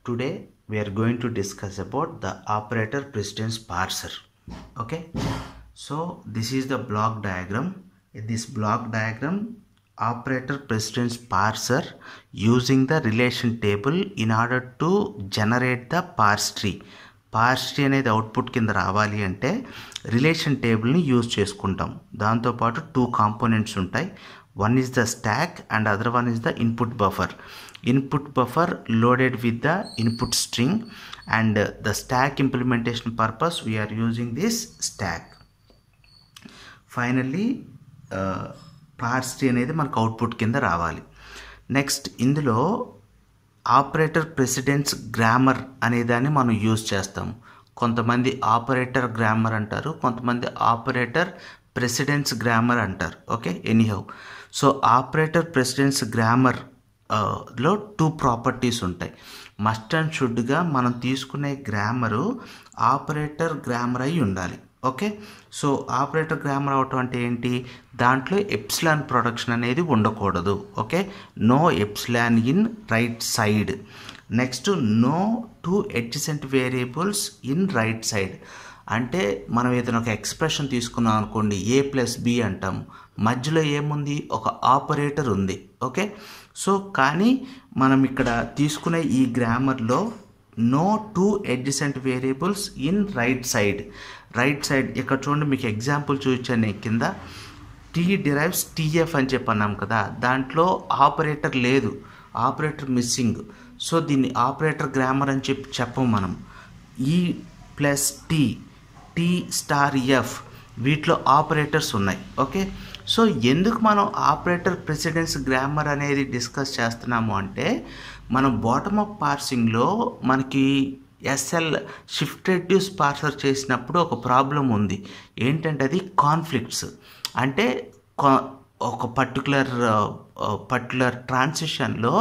Today we are going to discuss about the operator precedence parser. Okay, so this is the block diagram. In this block diagram, operator precedence parser using the relation table in order to generate the parse tree. Parse tree అనేది output కింద రావాలి అంటే relation టేబుల్ని use చేసుకుంటాం. దాంతోపాటు 2 components ఉంటాయి. One is the stack and other one is the input buffer. Input buffer loaded with the input string and the stack implementation purpose we're using this stack. Finally parse tree అనేది మనకు output కింద రావాలి. Next ఇందులో operator precedence grammar అనేదాన్ని మనం use చేస్తాము. కొంతమంది operator grammar అంటారు, కొంతమంది ఆపరేటర్ ప్రెసిడెన్స్ గ్రామర్ అంటారు. Okay, anyhow. So operator precedence grammar లో 2 ప్రాపర్టీస్ ఉంటాయి. మస్ట్ అండ్ షుడ్గా మనం తీసుకునే గ్రామరు ఆపరేటర్ గ్రామర్ అయి ఉండాలి. ఓకే, సో ఆపరేటర్ గ్రామర్ అవటం అంటే ఏంటి, దాంట్లో ఎప్సిలాన్ ప్రొడక్షన్ అనేది ఉండకూడదు. Okay, no epsilon in right side. Next no 2 adjacent variables in right side. అంటే మనం ఏదైనా ఒక ఎక్స్ప్రెషన్ తీసుకున్నాం అనుకోండి, a+b అంటాము, మధ్యలో ఏముంది, ఒక ఆపరేటర్ ఉంది. ఓకే, సో కానీ మనం ఇక్కడ తీసుకునే ఈ గ్రామర్లో no 2 adjacent variables in right side. Right side ఇక్కడ చూడండి, మీకు ఎగ్జాంపుల్ చూపించాను నేను కింద. టీ డిరైవ్స్ టీఎఫ్ అని చెప్పి అన్నాం కదా, దాంట్లో ఆపరేటర్ లేదు, ఆపరేటర్ మిస్సింగ్. సో దీన్ని ఆపరేటర్ గ్రామర్ అని చెప్పము మనం. E+T, T*F వీటిలో ఆపరేటర్స్ ఉన్నాయి. ఓకే, సో ఎందుకు మనం ఆపరేటర్ ప్రెసిడెన్స్ గ్రామర్ అనేది డిస్కస్ చేస్తున్నాము అంటే, మనం బాటమ్ అప్ పార్సింగ్లో మనకి ఎస్ఎల్ షిఫ్ట్ రెడ్యూస్ పార్సర్ చేసినప్పుడు ఒక ప్రాబ్లం ఉంది. ఏంటంటే అది కాన్ఫ్లిక్ట్స్. అంటే ఒక పర్టికులర్ ట్రాన్సిషన్లో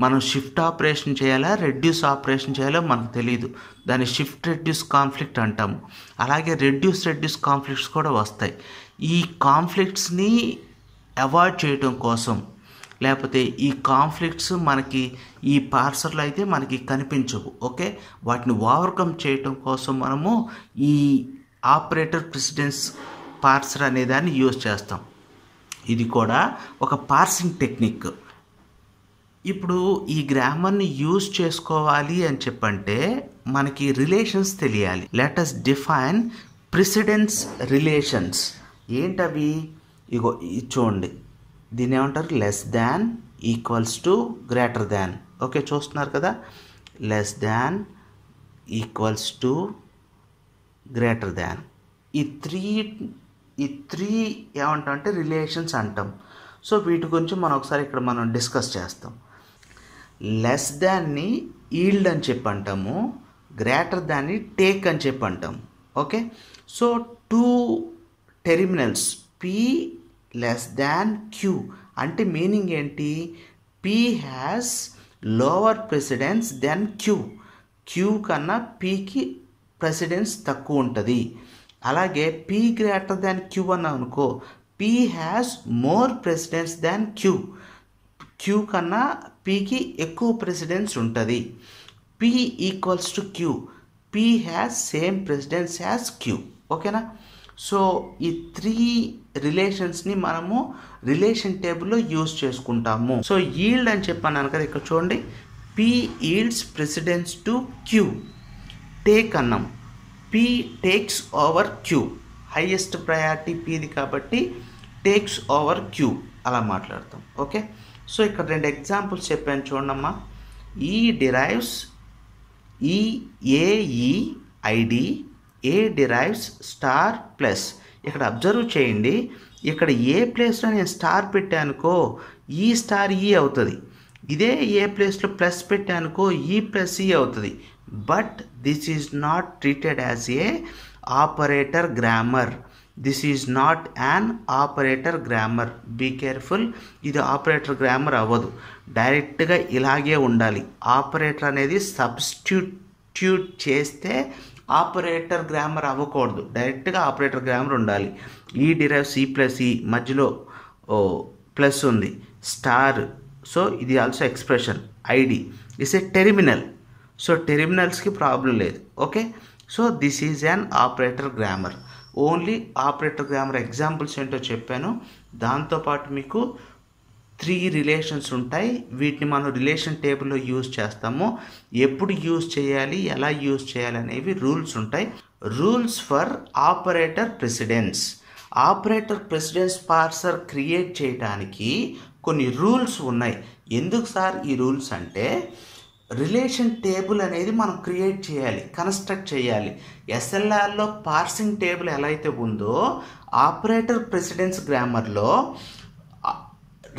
మనం షిఫ్ట్ ఆపరేషన్ చేయాలా, రెడ్యూస్ ఆపరేషన్ చేయాలో మనకు తెలియదు. దాన్ని షిఫ్ట్ రెడ్యూస్ కాన్ఫ్లిక్ట్ అంటాము. అలాగే రెడ్యూస్ కాన్ఫ్లిక్ట్స్ కూడా వస్తాయి. ఈ కాన్ఫ్లిక్ట్స్ని అవాయిడ్ చేయడం కోసం, లేకపోతే ఈ కాన్ఫ్లిక్ట్స్ మనకి ఈ పార్సర్లో అయితే మనకి కనిపించవు. ఓకే, వాటిని ఓవర్కమ్ చేయటం కోసం మనము ఈ ఆపరేటర్ ప్రెసిడెన్స్ పార్సర్ అనేదాన్ని యూజ్ చేస్తాం. ఇది కూడా ఒక పార్సింగ్ టెక్నిక్. ఇప్పుడు ఈ గ్రామర్ని యూజ్ చేసుకోవాలి అని చెప్పంటే మనకి రిలేషన్స్ తెలియాలి. Let us define precedence relations. ఏంటవి, ఇగో చూడండి, దీన్ని ఏమంటారు, less than, equals to, greater than. Okay, చూస్తున్నారు కదా, less than, equals to, greater than. ఈ త్రీ ఏమంటాం అంటే రిలేషన్స్ అంటాం. సో వీటి గురించి మనం ఒకసారి ఇక్కడ మనం డిస్కస్ చేస్తాం. లెస్ దాన్ని ఈల్డ్ అని చెప్పి అంటాము, గ్రేటర్ దాన్ని టేక్ అని చెప్పి అంటాము. Okay, so 2 terminals P less than Q అంటే మీనింగ్ ఏంటి, P has lower precedence then Q. Q కన్నా Pకి ప్రెసిడెన్స్ తక్కువ ఉంటుంది. అలాగే P గ్రేటర్ దాన్ Q అన్నా అనుకో, P has more precedence than Q. Q కన్నా Pకి ఎక్కువ ప్రెసిడెన్స్ ఉంటుంది. P equals to Q, P has same precedence as Q. ఓకేనా, సో ఈ 3 రిలేషన్స్ని మనము రిలేషన్ టేబుల్లో యూజ్ చేసుకుంటాము. సో ఈల్డ్ అని చెప్పన్నాను కదా, ఇక్కడ చూడండి, P yields precedence to Q. Take అన్నాం, P takes over Q. Highest priority Pది కాబట్టి టేక్స్ ఓవర్ Q అలా మాట్లాడతాం. ఓకే, సో ఇక్కడ 2 ఎగ్జాంపుల్స్ చెప్పాను చూడమ్మా. ఈ డిరైవ్స్ EAE_ID, ఏ డిరైవ్స్ స్టార్ ప్లస్. ఇక్కడ అబ్జర్వ్ చేయండి, ఇక్కడ ఏ ప్లేస్లో నేను స్టార్ పెట్టానుకో ఈ స్టార్ ఈ అవుతుంది. ఇదే ఏ ప్లేస్లో ప్లస్ పెట్టానుకో ఈ ప్లస్ ఈ అవుతుంది. But this is not treated as a operator grammar. This is not an operator grammar. Be careful, ఇది ఆపరేటర్ గ్రామర్ అవ్వదు, డైరెక్ట్గా ఇలాగే ఉండాలి. ఆపరేటర్ అనేది సబ్స్టిట్యూట్ చేస్తే ఆపరేటర్ గ్రామర్ అవ్వకూడదు, డైరెక్ట్గా ఆపరేటర్ గ్రామర్ ఉండాలి. ఈ డిరైవ్ C+E మధ్యలో ప్లస్ ఉంది, స్టార్. సో ఇది also expression. ID is a terminal. So టెర్మినల్స్కి ప్రాబ్లం లేదు. Okay, so this is an operator grammar. Only operator grammar examples ఏంటో చెప్పాను. దాంతోపాటు మీకు 3 రిలేషన్స్ ఉంటాయి. వీటిని మనం రిలేషన్ టేబుల్లో యూజ్ చేస్తాము. ఎప్పుడు యూజ్ చేయాలి, ఎలా యూజ్ చేయాలి అనేవి రూల్స్ ఉంటాయి. Rules for operator precedence. Operator precedence parser create చేయడానికి కొన్ని రూల్స్ ఉన్నాయి. ఎందుకు సార్ ఈ రూల్స్ అంటే, రిలేషన్ టేబుల్ అనేది మనం క్రియేట్ చేయాలి, కన్స్ట్రక్ట్ చేయాలి. ఎస్ఎల్ఆర్లో పార్సింగ్ టేబుల్ ఎలా అయితే ఉందో, ఆపరేటర్ ప్రెసిడెన్స్ గ్రామర్లో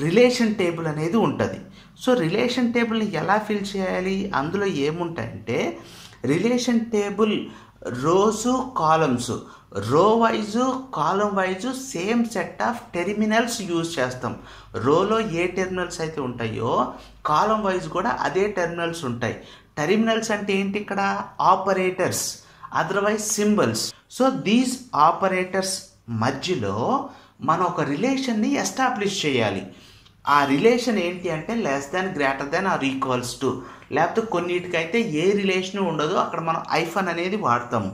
రిలేషన్ టేబుల్ అనేది ఉంటుంది. సో రిలేషన్ టేబుల్ని ఎలా ఫిల్ చేయాలి, అందులో ఏముంటాయంటే రిలేషన్ టేబుల్ రోసు కాలమ్స్, రో wise column wise same set of terminals use చేస్తాం. రోలో ఏ టెర్మినల్స్ అయితే ఉంటాయో కాలం వైజ్ కూడా అదే టెర్మినల్స్ ఉంటాయి. టెర్మినల్స్ అంటే ఏంటి, ఇక్కడ operators, otherwise symbols. So these operators మధ్యలో మనం ఒక రిలేషన్ని ఎస్టాబ్లిష్ చేయాలి. ఆ రిలేషన్ ఏంటి అంటే less than, greater than or equals to. లేకపోతే కొన్నిటికైతే ఏ రిలేషన్ ఉండదు, అక్కడ మనం ఐఫన్ అనేది వాడతాం.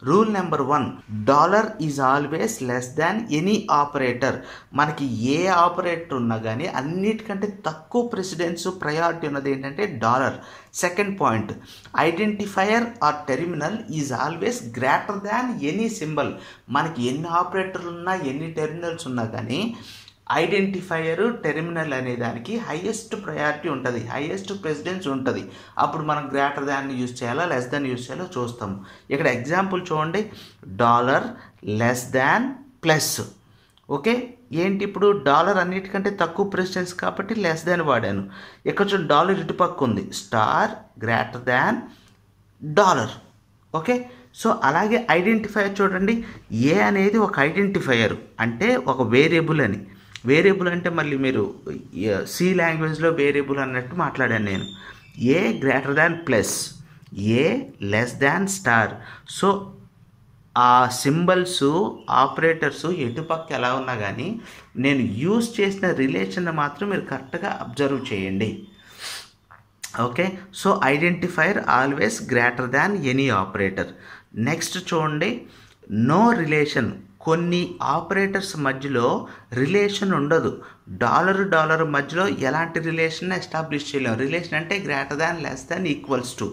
Rule number 1, dollar is always less than any operator. మనకి ఏ ఆపరేటర్ ఉన్నా కానీ అన్నిటికంటే తక్కువ ప్రెసిడెన్స్ ప్రయారిటీ ఉన్నది ఏంటంటే dollar. Second point, identifier or terminal is always greater than any symbol. మనకి ఎన్ని ఆపరేటర్లు ఉన్నా, ఎన్ని టెర్మినల్స్ ఉన్నా కానీ ఐడెంటిఫైయర్, టెర్మినల్ అనే దానికి హైయెస్ట్ ప్రయారిటీ ఉంటుంది, హైయెస్ట్ ప్రెసిడెన్స్ ఉంటుంది. అప్పుడు మనం గ్రేటర్ దాన్ని యూజ్ చేయాలా, లెస్ దాన్ యూజ్ చేయాలో చూస్తాము. ఇక్కడ ఎగ్జాంపుల్ చూడండి, dollar less than plus. Okay, ఏంటి ఇప్పుడు డాలర్ అన్నిటికంటే తక్కువ ప్రెసిడెన్స్ కాబట్టి లెస్ దాన్ వాడాను. ఇక్కడ చూడండి డాలర్ ఇటుపక్క ఉంది, star greater than dollar. Okay, so అలాగే ఐడెంటిఫైయర్ చూడండి, ఏ అనేది ఒక ఐడెంటిఫైయర్ అంటే ఒక వేరియబుల్ అని. వేరియబుల్ అంటే మళ్ళీ మీరు సి లాంగ్వేజ్లో వేరియబుల్ అన్నట్టు మాట్లాడాను నేను. ఏ గ్రేటర్ దాన్ ప్లస్, ఏ లెస్ దాన్ స్టార్. సో ఆ సింబల్స్, ఆపరేటర్స్ ఎటుపక్క ఎలా ఉన్నా కానీ నేను యూజ్ చేసిన రిలేషన్ మాత్రం మీరు కరెక్ట్గా అబ్జర్వ్ చేయండి. Okay, so identifier always greater than any operator. Next చూడండి, నో రిలేషన్. కొన్ని ఆపరేటర్స్ మధ్యలో రిలేషన్ ఉండదు. డాలర్ మధ్యలో ఎలాంటి రిలేషన్ ఎస్టాబ్లిష్ చేయలేము. రిలేషన్ అంటే greater than, less than, equals to.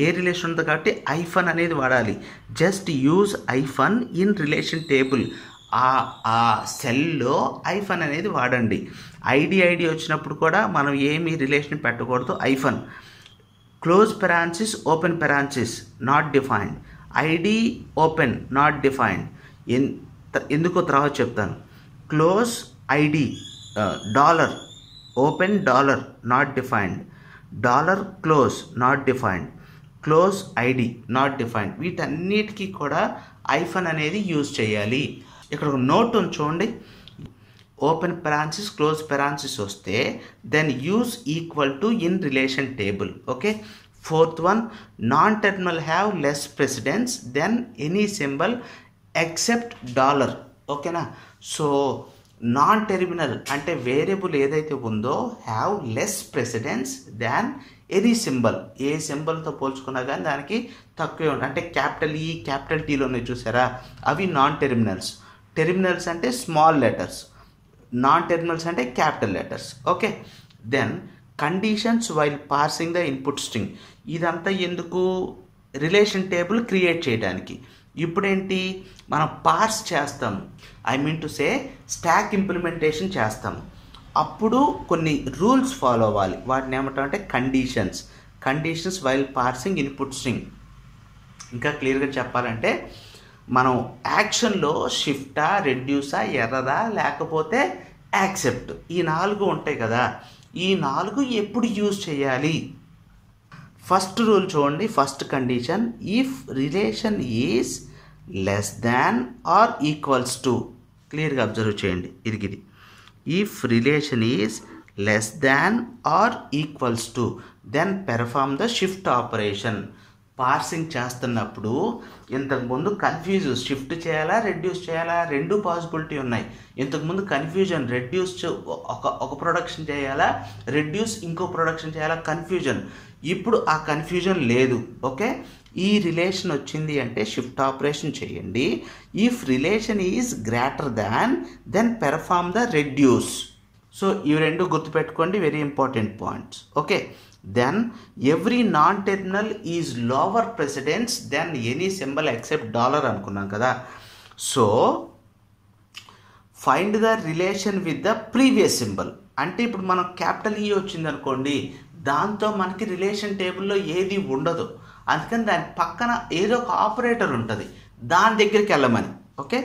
A relation ఉంది కాబట్టి ఐఫన్ అనేది వాడాలి. Just use hyphen in relation table. ఆ సెల్లో ఐఫన్ అనేది వాడండి. ఐడి వచ్చినప్పుడు కూడా మనం ఏమీ రిలేషన్ పెట్టకూడదు. Hyphen, close parenthesis, open parenthesis, not defined. ID open, not defined. ఎందుకో తర్వాత చెప్తాను. Close ID, dollar open, dollar not defined. Dollar close, not defined. Close ID, not defined. వీటన్నిటికీ కూడా ఐఫన్ అనేది యూజ్ చేయాలి. ఇక్కడ ఒక నోట్ ఉంది చూడండి, ఓపెన్ పెరాన్సిస్, క్లోజ్ పెరాన్సిస్ వస్తే then use equal to in relation table. Okay, fourth one, non terminal have less precedence than any symbol except dollar. ఓకేనా, సో నాన్ టెర్మినల్ అంటే వేరియబుల్ ఏదైతే ఉందో have less precedence than any symbol. ఏ సింబల్తో పోల్చుకున్నా కానీ దానికి తక్కువే ఉంటుంది. అంటే క్యాపిటల్ ఈ, క్యాపిటల్ టీలోనే చూసారా, అవి నాన్ టెర్మినల్స్. టెర్మినల్స్ అంటే స్మాల్ లెటర్స్, నాన్ టెర్మినల్స్ అంటే capital letters. Okay, then conditions while parsing the input string. ఇదంతా ఎందుకు, రిలేషన్ టేబుల్ క్రియేట్ చేయడానికి. ఇప్పుడేంటి, మనం పార్స్ చేస్తాము, I mean to say stock implementation చేస్తాము. అప్పుడు కొన్ని రూల్స్ ఫాలో అవ్వాలి. వాటిని ఏమంటామంటే conditions. Conditions while parsing input string. ఇంకా క్లియర్గా చెప్పాలంటే మనం యాక్షన్లో షిఫ్టా, రెడ్యూసా, ఎర్రదా, లేకపోతే యాక్సెప్ట్, ఈ 4 ఉంటాయి కదా. ఈ 4 ఎప్పుడు యూజ్ చేయాలి. ఫస్ట్ రూల్ చూడండి, first condition, if relation is less than or equals to. క్లియర్గా అబ్జర్వ్ చేయండి, ఇది if relation is less than or equals to then perform the shift operation. Parsing చేస్తున్నప్పుడు ఇంతకుముందు షిఫ్ట్ చేయాలా రెడ్యూస్ చేయాలా, రెండు పాసిబిలిటీ ఉన్నాయి. ఇంతకుముందు కన్ఫ్యూజన్, రెడ్యూస్ ఒక ప్రొడక్షన్ చేయాలా, రెడ్యూస్ ఇంకో ప్రొడక్షన్ చేయాలా, కన్ఫ్యూజన్. ఇప్పుడు ఆ కన్ఫ్యూజన్ లేదు. ఓకే, ఈ రిలేషన్ వచ్చింది అంటే షిఫ్ట్ ఆపరేషన్ చేయండి. If relation is greater than then perform the reduce. So ఇవి రెండు గుర్తుపెట్టుకోండి, very important points. Okay, then every non-terminal is lower precedence than any symbol except dollar అనుకున్నాం కదా. So find the relation with the previous symbol. అంటే ఇప్పుడు మనం capital ఈ వచ్చింది అనుకోండి, దాంతో మనకి రిలేషన్ టేబుల్లో ఏది ఉండదు. అందుకని దాని పక్కన ఏదో ఒక ఆపరేటర్ ఉంటుంది, దాని దగ్గరికి వెళ్ళమని. Okay,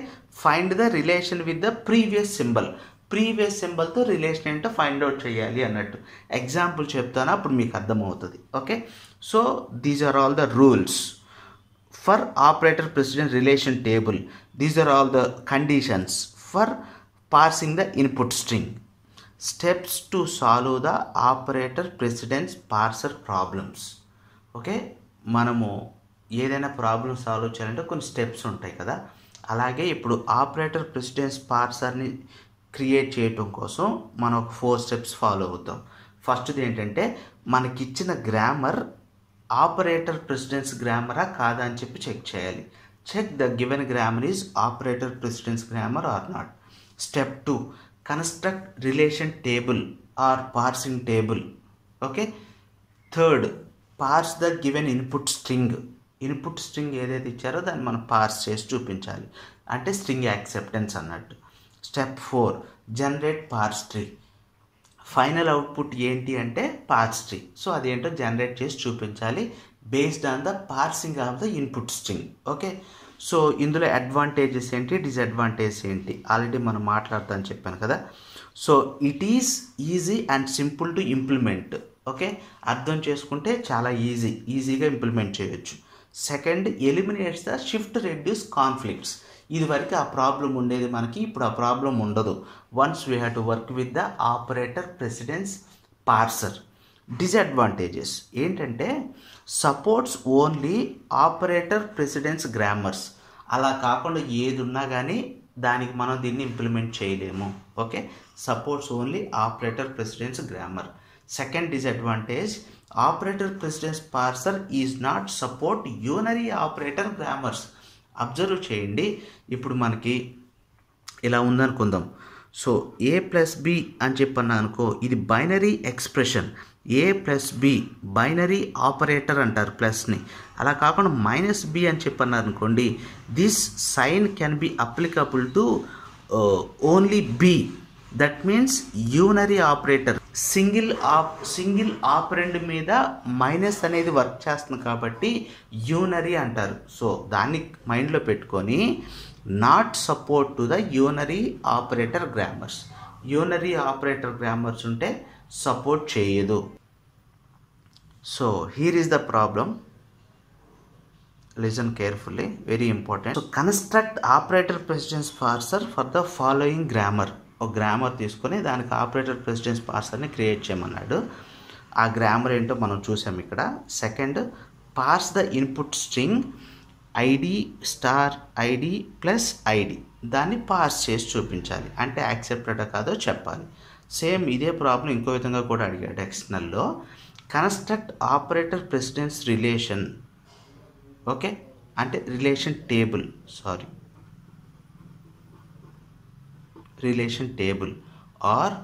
find the relation with the previous symbol. Previous సింబల్తో రిలేషన్ ఏంటో ఫైండ్ అవుట్ చేయాలి అన్నట్టు. ఎగ్జాంపుల్ చెప్తాను, అప్పుడు మీకు అర్థమవుతుంది. Okay, so these are all the rules for operator precedence relation table. These are all the conditions for parsing the input string. Steps to solve the operator precedence parser problems. Okay, మనము ఏదైనా problem solve చేయాలంటే కొన్ని steps ఉంటాయి కదా. అలాగే ఇప్పుడు operator precedence పార్సర్ని create చేయటం కోసం మనం ఒక 4 స్టెప్స్ ఫాలో అవుతాం. ఫస్ట్ది ఏంటంటే మనకిచ్చిన గ్రామర్ ఆపరేటర్ ప్రెసిడెన్స్ గ్రామరా కాదా అని చెప్పి చెక్ చేయాలి. Check the given grammar is operator precedence grammar or not. Step 2, construct relation table or parsing table. Okay, third, parse the given input string. Input string ఏదైతే ఇచ్చారో దాన్ని మనం పార్స్ చేసి చూపించాలి, అంటే స్ట్రింగ్ యాక్సెప్టెన్స్ అన్నట్టు. Step 4, generate parse tree. Final output ఏంటి అంటే పార్స్ ట్రీ. సో అదేంటో జనరేట్ చేసి చూపించాలి based on the parsing of the input string. Okay, so ఇందులో అడ్వాంటేజెస్ ఏంటి, డిసడ్వాంటేజెస్ ఏంటి ఆల్రెడీ మనం మాట్లాడతామని చెప్పాను కదా. So it is easy and simple to implement. Okay, అర్థం చేసుకుంటే చాలా ఈజీగా ఇంప్లిమెంట్ చేయొచ్చు. Second, eliminates the shift reduce conflicts. ఇది వరకు ఆ ప్రాబ్లం ఉండేది మనకి, ఇప్పుడు ఆ ప్రాబ్లం ఉండదు. Once we have to work with the operator precedence parser. Disadvantages ఏంటంటే supports only operator precedence grammars. అలా కాకుండా ఏది ఉన్నా కానీ దానికి మనం దీన్ని ఇంప్లిమెంట్ చేయలేము. Okay, supports only operator precedence grammar. Second disadvantage, operator precedence parser is not support unary operator grammars. Observe చేయండి, ఇప్పుడు మనకి ఇలా ఉందనుకుందాం. సో a ప్లస్ బి అని చెప్పన్నా అనుకో, ఇది binary expression. a plus B binary operator అంటారు ప్లస్ని. అలా కాకుండా మైనస్ బి అని చెప్పన్నారు అనుకోండి, this sign can be applicable to only B. That means unary operator. Single operand మీద మైనస్ అనేది వర్క్ చేస్తుంది కాబట్టి యూనరీ అంటారు. సో దాన్ని మైండ్లో పెట్టుకొని not support to the unary operator grammars. Unary operator grammars ఉంటే సపోర్ట్ చేయదు. So here is the problem, listen carefully, very important. So construct operator precedence parser for the following grammar. ఒక grammar తీసుకొని దానికి operator precedence పార్సర్ని create చేయమన్నాడు. ఆ grammar ఏంటో మనం చూసాం ఇక్కడ. Second, parse the input string ID star ID plus ID. దాన్ని పార్స్ చేసి చూపించాలి, అంటే యాక్సెప్టెడ్ కాదో చెప్పాలి. సేమ్ ఇదే ప్రాబ్లం ఇంకో విధంగా కూడా అడిగాడు ఎక్స్టర్నల్లో. Construct operator precedence relation. Okay, అంటే relation table, relation table or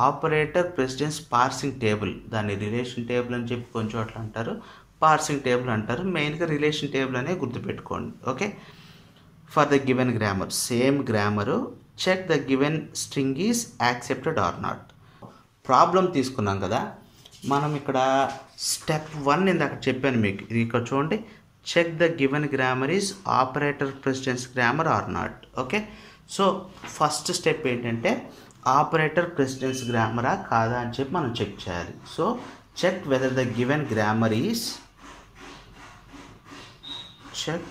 operator precedence parsing table. దాన్ని రిలేషన్ టేబుల్ అని చెప్పి కొంచెం అట్లా అంటారు, పార్సింగ్ టేబుల్ అంటారు. మెయిన్గా రిలేషన్ టేబుల్ అనే గుర్తుపెట్టుకోండి. Okay, for the given grammar, same grammar. Check the given string is accepted or not. Problem తీసుకున్నాం కదా మనం. ఇక్కడ స్టెప్ 1 ఇందాక చెప్పాను మీకు, ఇది ఇక్కడ చూడండి. Check the given grammar is operator precedence grammar or not. Okay, so first step ఏంటంటే ఆపరేటర్ ప్రెసిడెన్స్ గ్రామరా కాదా అని చెప్పి మనం చెక్ చేయాలి. So check whether the given grammar is, check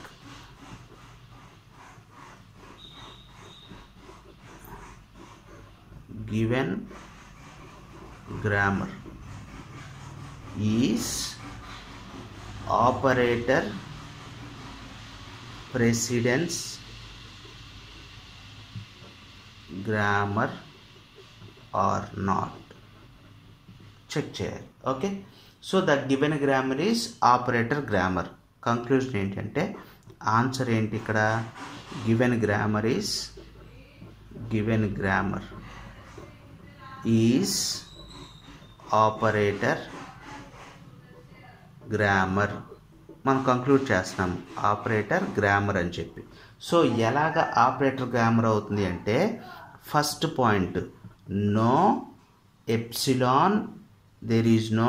given grammar is operator precedence grammar or not check చేయాలి. Okay, so the given grammar is operator grammar. Conclusion ఏంటంటే answer ఏంటి ఇక్కడ? Given grammar is operator grammar. మనం conclude చేస్తున్నాము operator grammar అని చెప్పి. So ఎలాగ operator grammar అవుతుంది అంటే, first point, no epsilon, there is no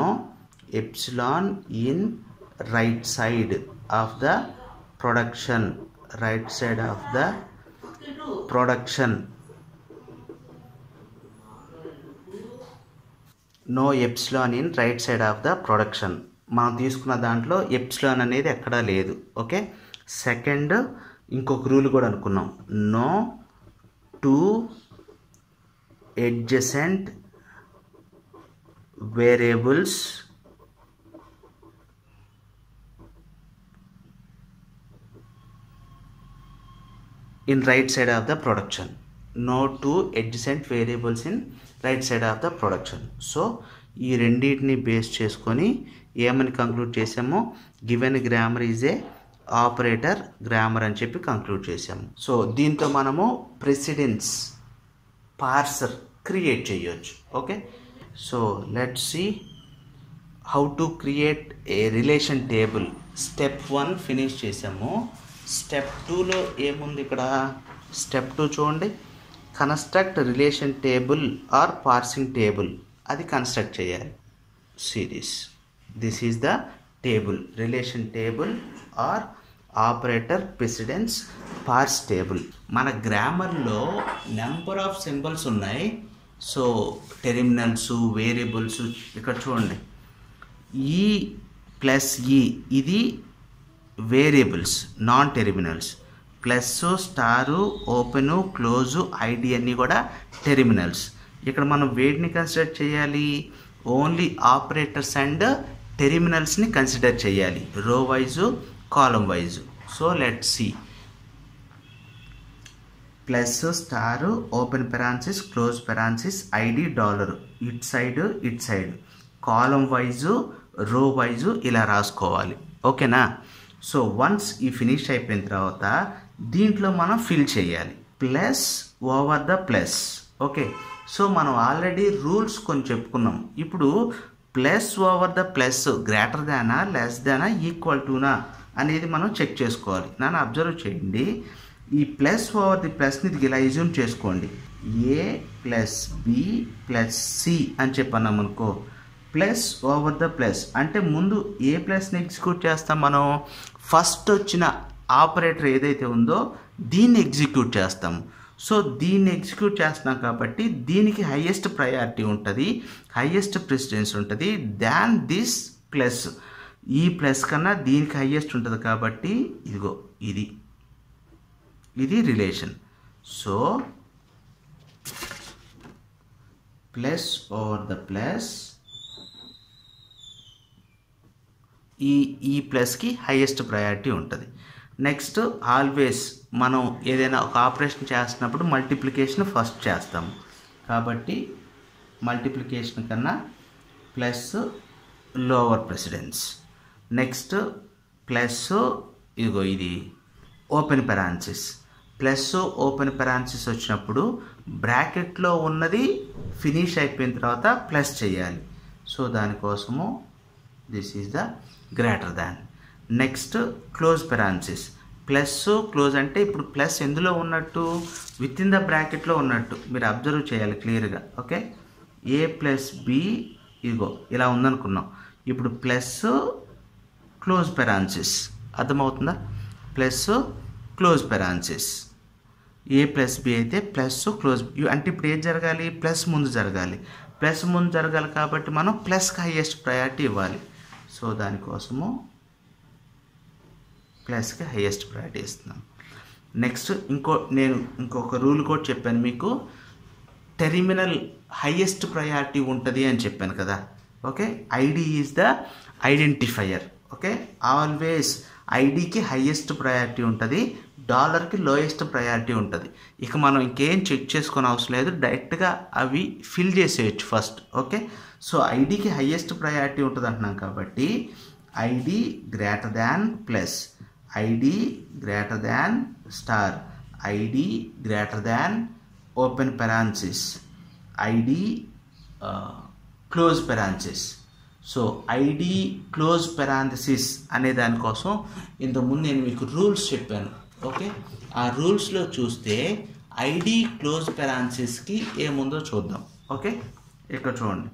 epsilon in right side of the production, right side of the production, no epsilon in right side of the production. మనం తీసుకున్న దాంట్లో epsilon అనేది ఎక్కడా లేదు. Okay, second ఇంకొక rule కూడా అనుకున్నాం, no two adjacent variables in right side of the production, no two adjacent variables in right side of the production. So ఈ రెండింటిని బేస్ చేసుకొని ఏమని కంక్లూడ్ చేసామో, given grammar is a operator grammar అని చెప్పి కంక్లూడ్ చేసాము. సో దీంతో మనము ప్రెసిడెన్స్ పార్సర్ క్రియేట్ చేయొచ్చు. Okay, so let's see how to create a relation table. Step 1 finish చేసాము. స్టెప్ 2లో ఏముంది ఇక్కడ? స్టెప్ 2 చూడండి, construct relation table or parsing table. అది కన్స్ట్రక్ట్ చేయాలి. సిరీస్, this is the table, relation table or operator precedence పార్స్ table. మన గ్రామర్లో number of symbols ఉన్నాయి. సో టెర్మినల్స్, వేరియబుల్స్, ఇక్కడ చూడండి, ఈ ప్లస్ ఈ ఇది variables, non terminals. Plus, star, open, close, ID అన్నీ కూడా టెర్మినల్స్. ఇక్కడ మనం వేటిని కన్సిడర్ చేయాలి? ఓన్లీ ఆపరేటర్స్ అండ్ టెర్మినల్స్ని కన్సిడర్ చేయాలి, రో wise, column wise. So let see, plus, star, open parenthesis, close parenthesis, ID, dollar, it side, column wise, రో wise ఇలా రాసుకోవాలి. ఓకేనా? సో వన్స్ ఈ ఫినిష్ అయిపోయిన తర్వాత దీంట్లో మనం ఫిల్ చేయాలి, plus over the plus. Okay, so మనం ఆల్రెడీ రూల్స్ కొన్ని చెప్పుకున్నాం. ఇప్పుడు plus over the plus greater దానా, లెస్ దానా, ఈక్వల్ టునా అనేది మనం చెక్ చేసుకోవాలి. నన్ను అబ్జర్వ్ చేయండి, ఈ ప్లస్ ఓవర్ ది ప్లస్ని ఇలా ఇజ్యూమ్ చేసుకోండి, ఏ ప్లస్ బి ప్లస్ సి అని చెప్పన్నాం అనుకో. ప్లస్ ఓవర్ ద ప్లస్ అంటే ముందు ఏ ప్లస్ని ఎగ్జిక్యూట్ చేస్తాం మనం? ఫస్ట్ వచ్చిన ఆపరేటర్ ఏదైతే ఉందో దీన్ని ఎగ్జిక్యూట్ చేస్తాము. సో దీన్ని ఎగ్జిక్యూట్ చేస్తున్నాం కాబట్టి దీనికి హైయెస్ట్ ప్రయారిటీ ఉంటుంది, హైయెస్ట్ ప్రెసిడెన్స్ ఉంటుంది దాన్ దిస్ ప్లస్. ఈ ప్లస్ కన్నా దీనికి హైయెస్ట్ ఉంటుంది కాబట్టి ఇదిగో ఇది relation. So plus over the plus, ఈ ప్లస్కి హైయెస్ట్ ప్రయారిటీ ఉంటుంది. నెక్స్ట్ ఆల్వేస్ మనం ఏదైనా ఒక ఆపరేషన్ చేస్తున్నప్పుడు మల్టిప్లికేషన్ ఫస్ట్ చేస్తాము కాబట్టి మల్టిప్లికేషన్ కన్నా plus lower precedence. Next plus, ఇదిగో ఇది open parenthesis, plus open parenthesis వచ్చినప్పుడు బ్రాకెట్లో ఉన్నది ఫినిష్ అయిపోయిన తర్వాత ప్లస్ చేయాలి. సో దానికోసము this is the greater than. Next close parenthesis, plus close అంటే ఇప్పుడు ప్లస్ ఎందులో ఉన్నట్టు? విత్ ఇన్ ద బ్రాకెట్లో ఉన్నట్టు మీరు అబ్జర్వ్ చేయాలి క్లియర్గా. ఓకే, ఏ ప్లస్ బి ఇదిగో ఇలా ఉందనుకున్నాం. ఇప్పుడు ప్లస్ క్లోజ్ పెరాన్సిస్, అర్థమవుతుందా? ప్లస్ క్లోజ్ పెరాన్సిస్, ఏ ప్లస్ బి అయితే ప్లస్ క్లోజ్ అంటే ఇప్పుడు ఏది జరగాలి? ప్లస్ ముందు జరగాలి. ప్లస్ ముందు జరగాలి కాబట్టి మనం ప్లస్కి హైయెస్ట్ ప్రయారిటీ ఇవ్వాలి. సో దానికోసము ప్లస్కి హైయెస్ట్ ప్రయారిటీ ఇస్తున్నాం. నెక్స్ట్ నేను ఇంకొక రూల్ కూడా చెప్పాను మీకు, టెర్మినల్ హైయెస్ట్ ప్రయారిటీ ఉంటుంది అని చెప్పాను కదా. Okay, ID is the identifier. Okay, always ఐడికి హైయెస్ట్ ప్రయారిటీ ఉంటుంది, డాలర్కి లోయెస్ట్ ప్రయారిటీ ఉంటుంది. ఇక మనం ఇంకేం చెక్ చేసుకునే అవసరం లేదు, డైరెక్ట్గా అవి ఫిల్ చేసేయచ్చు ఫస్ట్. ఓకే, సో ఐడికి హైయెస్ట్ ప్రయారిటీ ఉంటుంది అంటున్నాం కాబట్టి ID greater than plus, ID greater than star, ID greater than open parenthesis, ID close parenthesis. So ID close parenthesis అనే దానికోసం ఇంతకుముందు నేను మీకు రూల్స్ చెప్పాను. ఓకే, ఆ రూల్స్లో చూస్తే ఐడి క్లోజ్ పెరాన్సిస్కి ఏముందో చూద్దాం. ఓకే, ఇక్కడ చూడండి,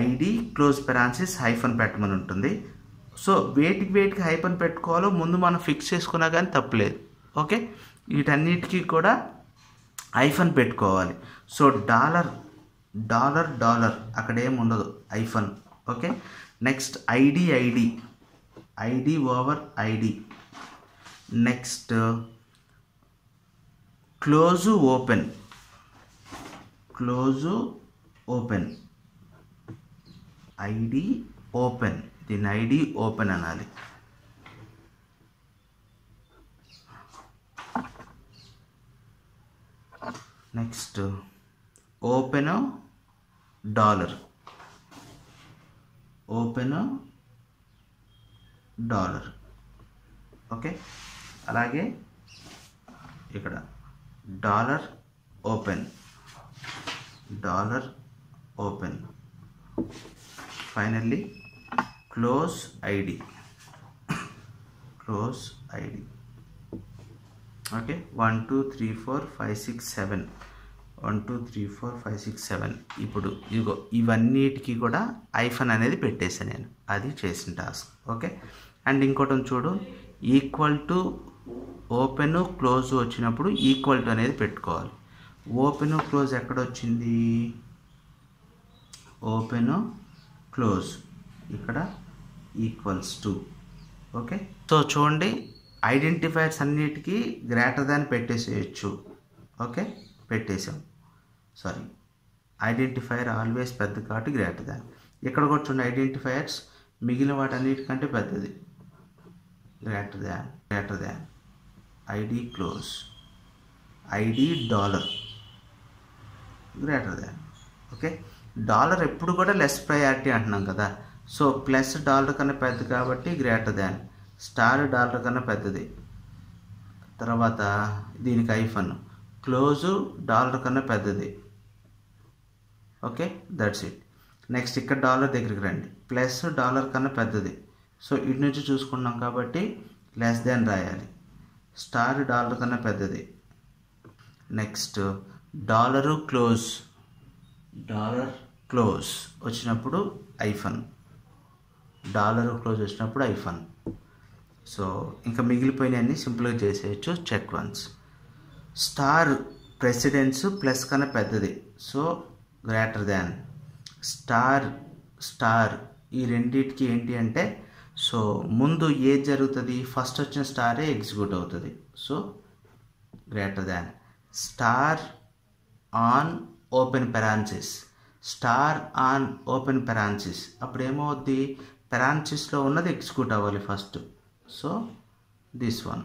ఐడి క్లోజ్ పెరాన్సిస్ హైఫన్ పెట్టమని ఉంటుంది. సో వేటికి హైఫన్ పెట్టుకోవాలో ముందు మనం ఫిక్స్ చేసుకున్నా కానీ తప్పలేదు. ఓకే, వీటన్నిటికీ కూడా హైఫన్ పెట్టుకోవాలి. సో డాలర్ డాలర్ డాలర్ అక్కడ ఏమి ఉండదు, hyphen. Okay, next ID ID ID over ID, next close open close open, ID open, దీని ఐడి ఓపెన్ అనాలి. Next open dollar, open dollar. Okay, అలాగే ఇక్కడ dollar open, dollar open, finally close ID, close ID. Okay, 1 2 3 4 5 6 7, 1 2 3 4 5 6 7. ఇప్పుడు ఇదిగో ఇవన్నిటికీ కూడా hyphen అనేది పెట్టేసాను నేను, అది చేసిన టాస్క్. ఓకే, అండ్ ఇంకోటి చూడు, ఈక్వల్ టు ఓపెన్ క్లోజ్ వచ్చినప్పుడు ఈక్వల్ టు అనేది పెట్టుకోవాలి. ఓపెన్ క్లోజ్ ఎక్కడ వచ్చింది, ఓపెన్ క్లోజ్ ఇక్కడ ఈక్వల్స్ టు. ఓకే, సో చూడండి ఐడెంటిఫైర్స్ అన్నిటికీ గ్రేటర్ దాన్ పెట్టేసేయచ్చు. ఓకే, పెట్టేసాం. సారీ, ఐడెంటిఫైర్ ఆల్వేస్ పెద్ద కాబట్టి గ్రేటర్ దాన్. ఇక్కడ కూడా చూడండి ఐడెంటిఫైర్స్ మిగిలిన వాటన్నిటికంటే పెద్దది, greater than ID close, ID dollar greater దాన్. ఓకే, డాలర్ ఎప్పుడు కూడా లెస్ ప్రయారిటీ అంటున్నాం కదా, సో ప్లస్ డాలర్ కన్నా పెద్ద కాబట్టి గ్రేటర్ దాన్, స్టార్ డాలర్ కన్నా పెద్దది. తర్వాత దీనికి ఐఫన్, క్లోజు డాలర్ కన్నా పెద్దది. Okay, that's it. నెక్స్ట్ ఇక్కడ డాలర్ దగ్గరికి రండి, ప్లస్ డాలర్ కన్నా పెద్దది. సో ఇటు నుంచి చూసుకున్నాం కాబట్టి లెస్ దాన్ రాయాలి, స్టార్ డాలర్ కన్నా పెద్దది. Next dollar close, dollar close వచ్చినప్పుడు ఐఫన్, డాలర్ క్లోజ్ వచ్చినప్పుడు ఐఫన్. సో ఇంకా మిగిలిపోయినవన్నీ సింపుల్గా చేసేయచ్చు, check once. Star precedence plus కన్నా పెద్దది, సో గ్రేటర్ దాన్. స్టార్ ఈ రెండింటికి ఏంటి అంటే, సో ముందు ఏది జరుగుతుంది, ఫస్ట్ వచ్చిన స్టారే ఎగ్జిక్యూట్ అవుతుంది, so greater than. Star on open parenthesis, star on open parenthesis, అప్పుడు ఏమవుద్ది, పెరాన్సిస్లో ఉన్నది ఎగ్జిక్యూట్ అవ్వాలి first, so this one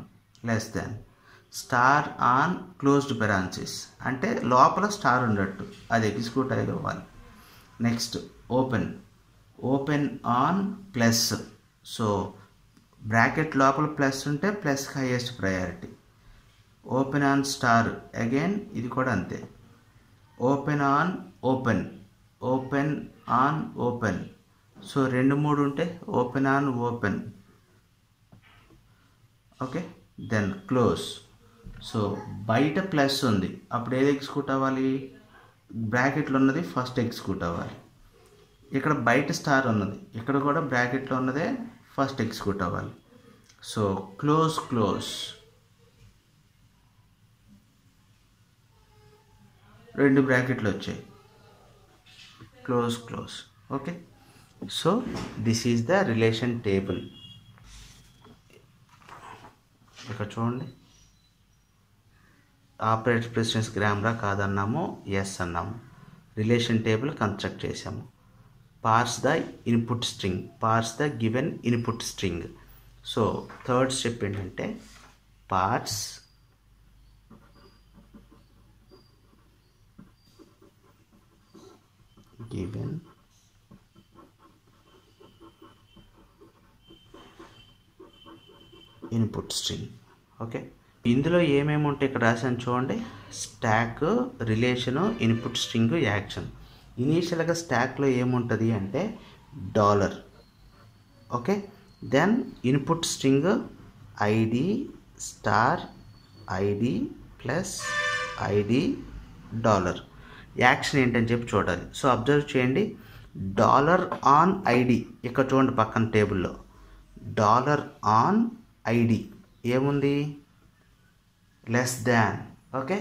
less than. Star on closed parenthesis అంటే లోపల స్టార్ ఉన్నట్టు, అది ఎగ్జిక్యూట్ అవ్వాలి. Next open on plus, so bracket లోపల ప్లస్ ఉంటే ప్లస్కి highest priority. Open on star again ఇది కూడా అంతే. Open on open, open on open, so 2 3 ఉంటే open on open. Okay, then close. So బయట ప్లస్ ఉంది, అప్పుడు ఏది ఎగ్జిక్యూట్ అవ్వాలి, బ్రాకెట్లో ఉన్నది ఫస్ట్ ఎగ్జిక్యూట్ అవ్వాలి. ఇక్కడ బయట స్టార్ ఉన్నది, ఇక్కడ కూడా బ్రాకెట్లో ఉన్నదే ఫస్ట్ ఎగ్జిక్యూట్ అవ్వాలి. సో క్లోజ్ 2 బ్రాకెట్లు వచ్చాయి, close. Okay, so this is the relation table. ఇక్కడ చూడండి, ఆపరేటర్ ప్రెసిడెన్స్ గ్రామరా కాదన్నాము, ఎస్ అన్నాము, రిలేషన్ టేబుల్ కన్స్ట్రక్ట్ చేసాము. parse the input string, parse the given input string. So third step ఏంటంటే parse given input string. Okay, ఇందులో ఏమేమి ఉంటాయి ఇక్కడ రాసాను చూడండి. Stack, relation, input string, action. ఇనీషియల్గా స్టాక్లో ఏముంటుంది అంటే dollar. Okay, then input string ID star ID plus ID dollar. Action ఏంటని చెప్పి చూడాలి. సో అబ్జర్వ్ చేయండి, డాలర్ ఆన్ ఐడి ఇక్కడ చూడండి పక్కన టేబుల్లో. డాలర్ ఆన్ ఐడి ఏముంది? Less than. Okay,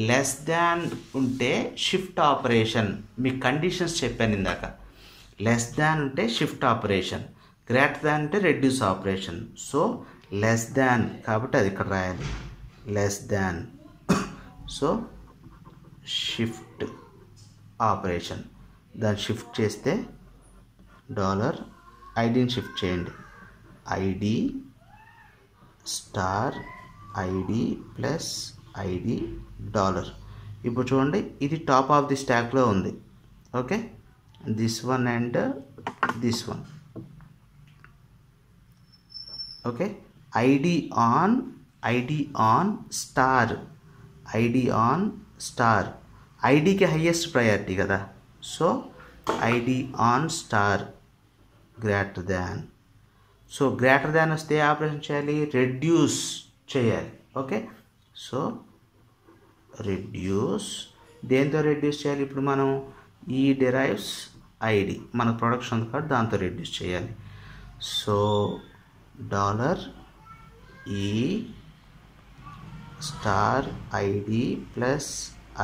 less than ఉంటే షిఫ్ట్ ఆపరేషన్. మీ కండిషన్స్ చెప్పాను ఇందాక. లెస్ దాన్ ఉంటే షిఫ్ట్ ఆపరేషన్, గ్రేటర్ దాన్ అంటే రెడ్యూస్ ఆపరేషన్. సో లెస్ దాన్ కాబట్టి అది ఇక్కడ రాయాలి, less than. So shift operation, దాన్ని షిఫ్ట్ చేస్తే డాలర్ ఐడిని షిఫ్ట్ చేయండి, ID star ID plus ID dollar. ఇప్పుడు చూడండి, ఇది టాప్ ఆఫ్ ది స్టాక్లో ఉంది. Okay, this one and this one. Okay, ID on star, ID on star. ఐడికి హైయెస్ట్ ప్రయారిటీ కదా. So ID on star greater than. So greater than వస్తే operation చేయాలి, reduce చేయాలి. ఓకే, సో రెడ్యూస్, దేంతో reduce చేయాలి? ఇప్పుడు మనం ఈ డిరైవ్స్ ఐడి, మన ప్రొడక్షన్ ఉంది కాబట్టి దాంతో రెడ్యూస్ చేయాలి. సో డాలర్ ఈ star ID plus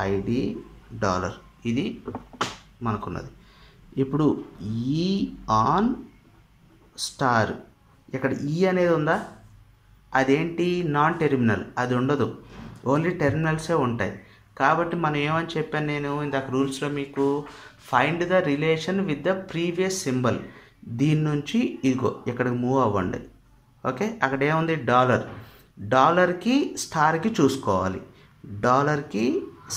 ID dollar, ఇది మనకున్నది. ఇప్పుడు ఈ ఆన్ స్టార్, ఇక్కడ ఈ అనేది ఉందా? అదేంటి? నాన్ టెర్మినల్, అది ఉండదు, ఓన్లీ టెర్మినల్సే ఉంటాయి. కాబట్టి మనం ఏమని చెప్పాను నేను ఇందాక రూల్స్లో మీకు, find the relation with the previous symbol. దీని నుంచి ఇదిగో ఇక్కడికి మూవ్ అవ్వండి. ఓకే, అక్కడ ఏముంది? డాలర్. డాలర్కి స్టార్కి చూసుకోవాలి, డాలర్కి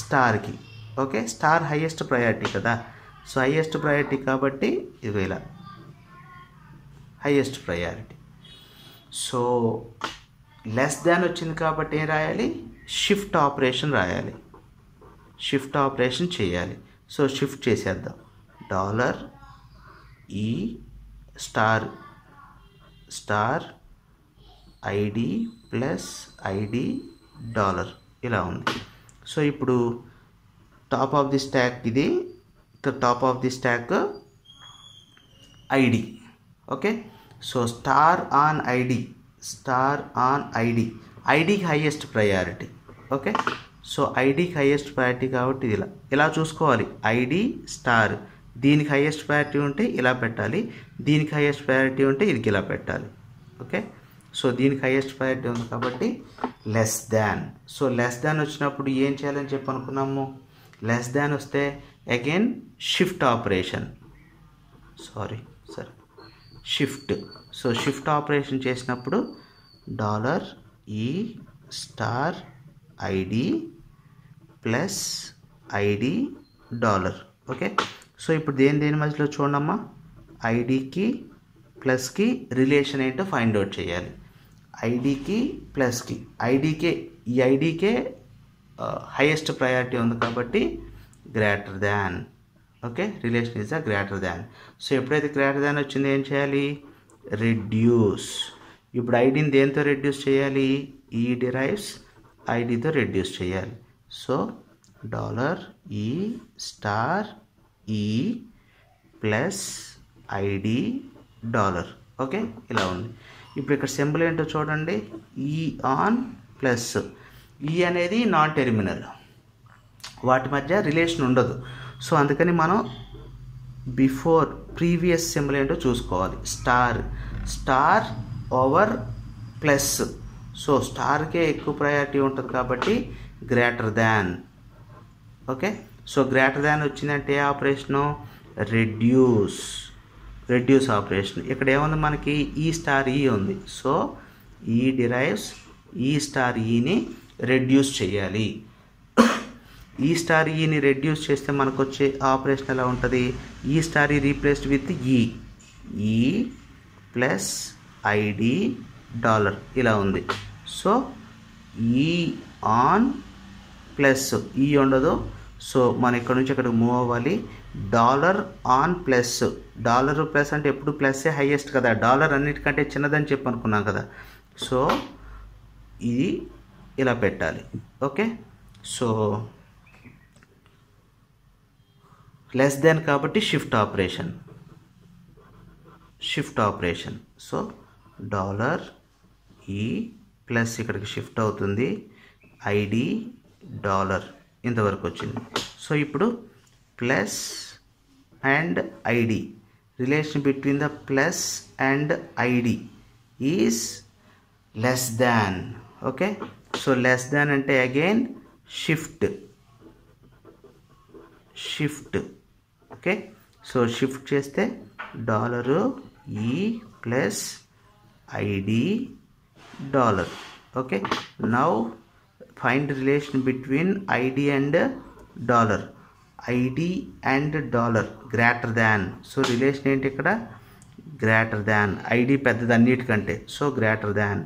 స్టార్కి. ఓకే, స్టార్ హైయెస్ట్ ప్రయారిటీ కదా. సో హైయెస్ట్ ప్రయారిటీ కాబట్టి ఇది ఇలా హైయెస్ట్ ప్రయారిటీ. సో లెస్ దాన్ వచ్చింది కాబట్టి ఏం రాయాలి? షిఫ్ట్ ఆపరేషన్ రాయాలి, షిఫ్ట్ ఆపరేషన్ చేయాలి. సో షిఫ్ట్ చేసేద్దాం, డాలర్ ఈ star star ID plus ID dollar ఇలా ఉంది. సో ఇప్పుడు టాప్ ఆఫ్ ది స్టాక్ ఇది, top of the stock ID. Okay, so star on ID, star on ID, ఐడికి highest priority. Okay, so ఐడికి highest priority కాబట్టి ఇది ఇలా చూసుకోవాలి. ఐడి స్టార్, దీనికి హైయెస్ట్ ప్రయారిటీ ఉంటే ఇలా పెట్టాలి, దీనికి హైయెస్ట్ ప్రయారిటీ ఉంటే ఇది ఇలా పెట్టాలి. ఓకే, సో దీనికి హైయెస్ట్ ప్రయారిటీ ఉంది కాబట్టి లెస్ దాన్. సో లెస్ దాన్ వచ్చినప్పుడు ఏం చేయాలని చెప్పి అనుకున్నాము? లెస్ దాన్ వస్తే again shift operation, shift. So shift operation చేసినప్పుడు డాలర్ ఈ star ID plus ID dollar. Okay, so ఇప్పుడు దేని మధ్యలో చూడమ్మా, ఐడికి ప్లస్కి రిలేషన్ ఏంటో ఫైండ్ అవుట్ చేయాలి. ఐడికి ప్లస్కి, ఈ ఐడికే హైయెస్ట్ ప్రయారిటీ ఉంది కాబట్టి greater than. Okay, relation is a greater than. So ఎప్పుడైతే గ్రేటర్ దాన్ వచ్చింది ఏం చేయాలి? రెడ్యూస్. ఇప్పుడు ఐడిని దేంతో రెడ్యూస్ చేయాలి? ఈ డిరైవ్స్ ఐడితో రెడ్యూస్ చేయాలి. సో డాలర్ ఈ స్టార్ ఈ ప్లస్ ఐడి డాలర్. ఓకే, ఇలా ఉంది. ఇప్పుడు ఇక్కడ సింబల్ ఏంటో చూడండి, ఈ ఆన్ ప్లస్. ఈ అనేది నాన్ టెర్మినల్, వాటి మధ్య రిలేషన్ ఉండదు. సో అందుకని మనం బిఫోర్ ప్రీవియస్ సింబల్ ఏంటో చూసుకోవాలి. Star over plus. సో స్టార్కే ఎక్కువ ప్రయారిటీ ఉంటుంది కాబట్టి greater than. Okay, so greater దాన్ వచ్చిందంటే ఆపరేషను రెడ్యూస్. Reduce operation. ఇక్కడ ఏముంది మనకి ఈ స్టార్ ఈ ఉంది. సో ఈ డిరైవ్స్ ఈ స్టార్ ఈని రెడ్యూస్ చేయాలి. ఈ స్టార్ ఈని రెడ్యూస్ చేస్తే మనకు వచ్చే ఆపరేషన్ ఎలా ఉంటుంది? ఈ స్టార్ ఈ రీప్లేస్డ్ విత్ ఈ ప్లస్ ఐడి డాలర్ ఇలా ఉంది. సో ఈ ఆన్ ప్లస్ ఈ ఉండదు. సో మనం ఇక్కడ నుంచి అక్కడికి మూవ్ అవ్వాలి. Dollar on plus, dollar plus అంటే ఎప్పుడు ప్లస్సే హైయెస్ట్ కదా, డాలర్ అన్నిటికంటే చిన్నదని చెప్పి అనుకున్నాం కదా. సో ఇది ఇలా పెట్టాలి. ఓకే, సో లెస్ దెన్ కాబట్టి షిఫ్ట్ ఆపరేషన్. సో డాలర్ ఈ ప్లస్ ఇక్కడికి షిఫ్ట్ అవుతుంది ఐడి డాలర్ ఇంతవరకు వచ్చింది. సో ఇప్పుడు plus and ID, relation between the plus and ID is less than. Okay, so less than అంటే again shift. Okay, so shift చేస్తే dollar ఈ plus ID dollar. Okay, now find relation between ID and dollar. ID and dollar greater than. So relation ఏంటి ఇక్కడ? Greater than. ID పెద్దది అన్నిటికంటే. So greater దాన్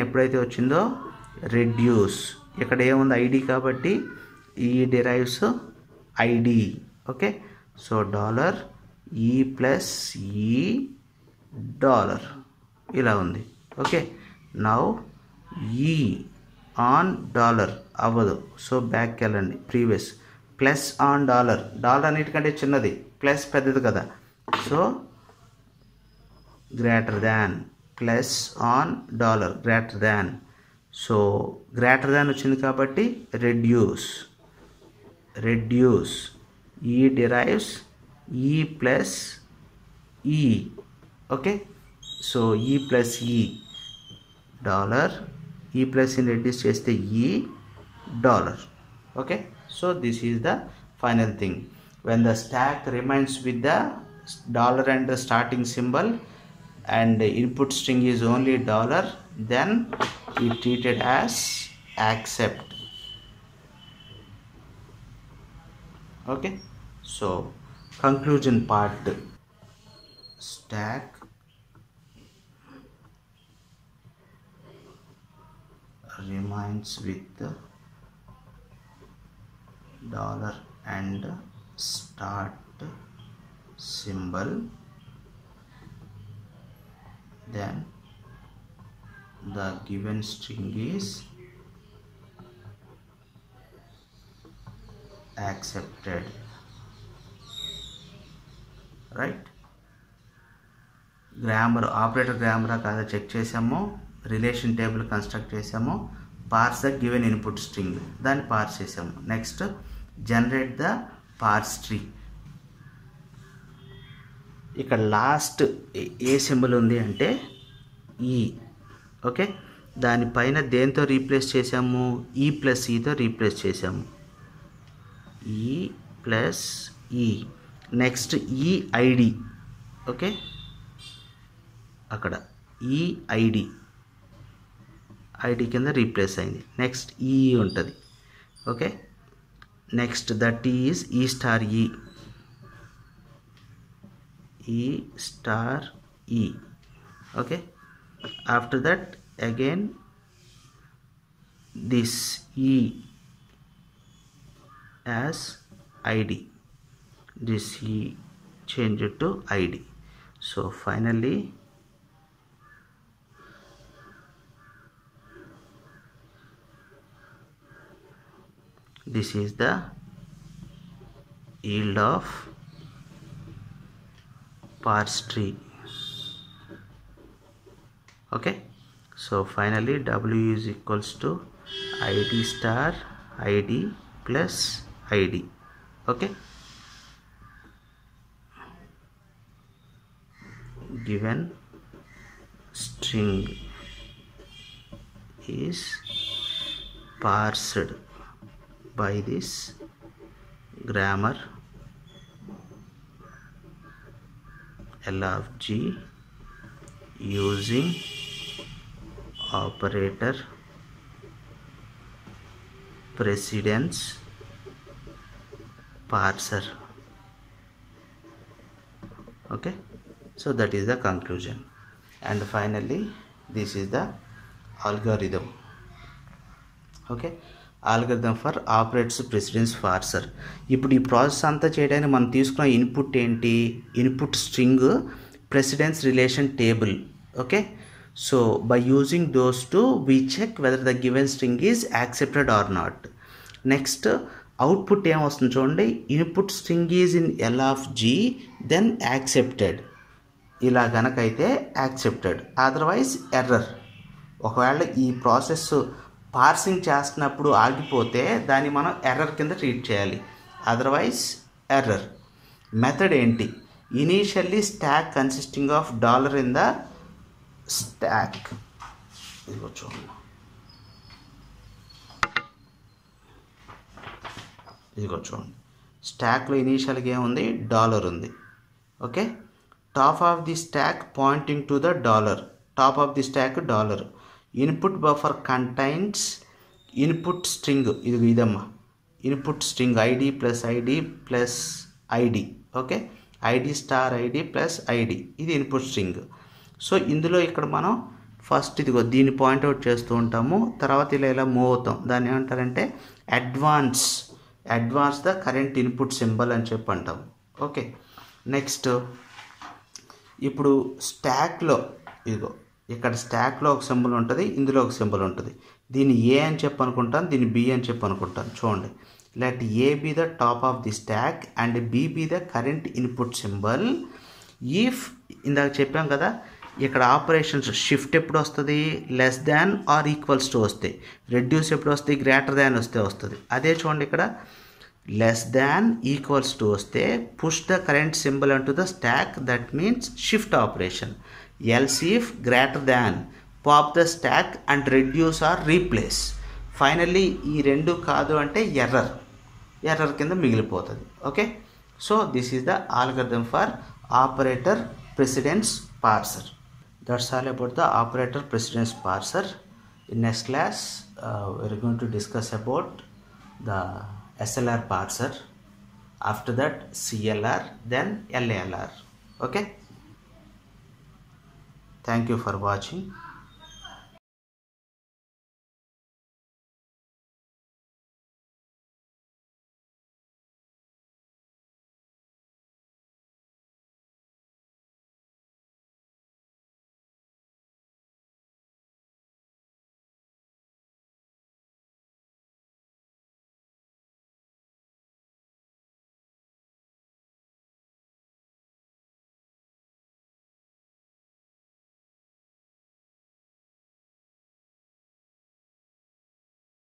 ఎప్పుడైతే వచ్చిందో reduce. ఇక్కడ ఏముంది? ఐడి కాబట్టి ఈ derives ID. Okay, so dollar ఈ ప్లస్ ఈ డాలర్ ఇలా ఉంది. ఓకే, నౌ ఈ ఆన్ డాలర్ అవ్వదు. సో బ్యాక్కి వెళ్ళండి, previous plus on dollar. Dollar అన్నిటికంటే చిన్నది, ప్లస్ పెద్దది కదా. So greater than, plus on dollar greater than. So greater దాన్ వచ్చింది కాబట్టి రెడ్యూస్ ఈ డిరైవ్స్ ఈ ప్లస్ ఈ. ఓకే, సో ఈ ప్లస్ ఈ డాలర్, ఈ ప్లస్ ఇన్ రెడ్యూస్ చేస్తే ఈ dollar. Okay, so this is the final thing. When the stack remains with the dollar and the starting symbol and the input string is only dollar, then we treat it as accept. Okay, so conclusion part. Stack remains with the dollar and start symbol, then the given string is accepted. Right? Grammar operator గ్రామరా కాదా check చేసాము, relation table construct చేసాము, parse the given input string దాన్ని parse చేసాము. Next generate the parse tree. ఇక్కడ last ఏ symbol ఉంది అంటే ఈ. ఓకే, దానిపైన దేంతో రీప్లేస్ చేసాము? ఈ ప్లస్ ఈతో రీప్లేస్ చేసాము. ఈ ప్లస్ ఈ. నెక్స్ట్ ఈ ఐడి. ఓకే, అక్కడ ఈ ఐడి కింద రీప్లేస్ అయింది. నెక్స్ట్ ఈ ఉంటుంది. ఓకే, నెక్స్ట్ దట్ ఈజ్ ఈ స్టార్ ఈ. Okay, after that again this ఈ యాజ్ ఐడి, దిస్ ఈ change to ID. So finally this is the yield of parse tree. Okay, so finally w is equals to id star id plus id. Okay, given string is parsed by this grammar L of G using operator precedence parser. Okay, so that is the conclusion, and finally this is the algorithm. Okay, algorithm for operator precedence parser. ఇప్పుడు ఈ process అంతా చేయడానికి మనం తీసుకున్న input ఏంటి? Input string, precedence relation table. Okay, so by using those to we check whether the given string is accepted or not. Next output ఏమొస్తుంది చూడండి, input string is in L of G then accepted. ఇలా కనుకైతే accepted, otherwise error. ఒకవేళ ఈ process parsing చేస్తున్నప్పుడు ఆగిపోతే దాన్ని మనం ఎర్రర్ కింద ట్రీట్ చేయాలి, అదర్వైజ్ ఎర్రర్. మెథడ్ ఏంటి? Initially stack consisting of dollar in the stack. ఇదిగో చూడండి, ఇదిగో చూడండి, స్టాక్లో ఇనీషియల్గా ఏముంది? డాలర్ ఉంది. Okay, top of the stack pointing to the dollar, top of the stack dollar. Input buffer contains input string, ఇదమ్మా input string ID plus ID plus ID. Okay, ID star ID plus ID, ఇది input string. So ఇందులో ఇక్కడ మనం first ఇదిగో దీన్ని point out చేస్తూ ఉంటాము, తర్వాత ఇలా మూవ్ అవుతాం. దాన్ని ఏమంటారంటే advance the current input symbol అని చెప్పి అంటాం. ఓకే, నెక్స్ట్ ఇప్పుడు స్టాక్లో ఇదిగో ఇక్కడ స్టాక్లో ఒక సింబల్ ఉంటుంది, ఇందులో ఒక సింబల్ ఉంటుంది. దీన్ని ఏ అని చెప్పి అనుకుంటాను, దీన్ని బి అని చెప్పి అనుకుంటాను. చూడండి, let a be the top of the stack and b be the current input symbol. If ఇందాక చెప్పాం కదా, ఇక్కడ ఆపరేషన్స్ షిఫ్ట్ ఎప్పుడు వస్తుంది? Less than or equals to వస్తాయి. రెడ్యూస్ ఎప్పుడు వస్తాయి? గ్రేటర్ దాన్ వస్తే వస్తుంది. అదే చూడండి, ఇక్కడ లెస్ దాన్ ఈక్వల్స్ టు వస్తే push the current symbol onto the stack, that means shift operation. Else if greater than pop the stack and reduce are replace. Finally ఈ రెండు కాదు అంటే ఎర్రర్ కింద మిగిలిపోతుంది. Okay, so this is the algorithm for operator precedence parser. That's all about the operator precedence parser. In next class we're going to discuss about the SLR parser, after that CLR, then LALR. Okay, thank you for watching.